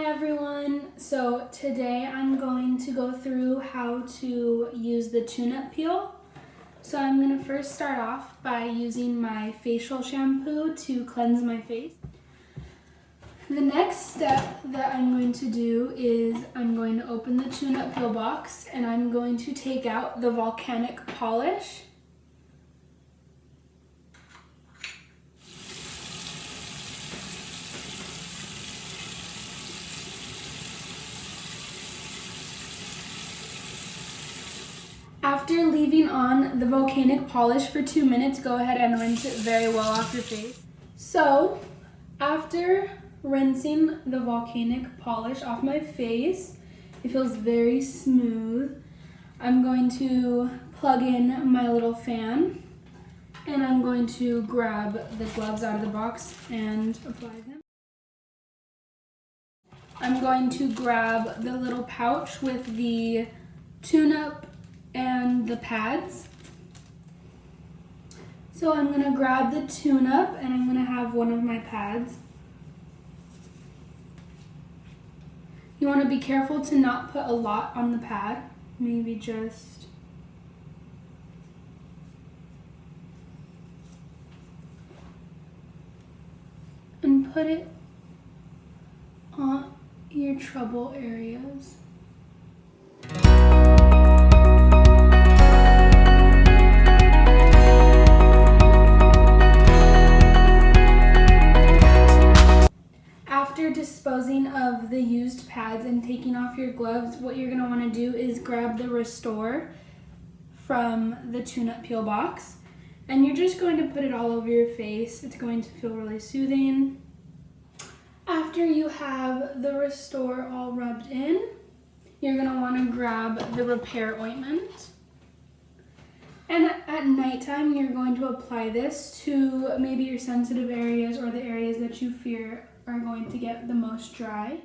Hi everyone! So today I'm going to go through how to use the tune-up peel. So I'm going to first start off by using my facial shampoo to cleanse my face. The next step that I'm going to do is I'm going to open the tune-up peel box and I'm going to take out the volcanic polish. After leaving on the volcanic polish for 2 minutes, go ahead and rinse it very well off your face. So, after rinsing the volcanic polish off my face, it feels very smooth. I'm going to plug in my little fan and I'm going to grab the gloves out of the box and apply them. I'm going to grab the little pouch with the tune-up and the pads. So I'm going to grab the tune-up and I'm going to have one of my pads. You want to be careful to not put a lot on the pad, maybe just and put it on your trouble areas. After disposing of the used pads and taking off your gloves, what you're going to want to do is grab the Restore from the tune-up peel box and you're just going to put it all over your face. It's going to feel really soothing. After you have the Restore all rubbed in, you're going to want to grab the Repair ointment. And at nighttime, you're going to apply this to maybe your sensitive areas or the areas that you fear are going to get the most dry.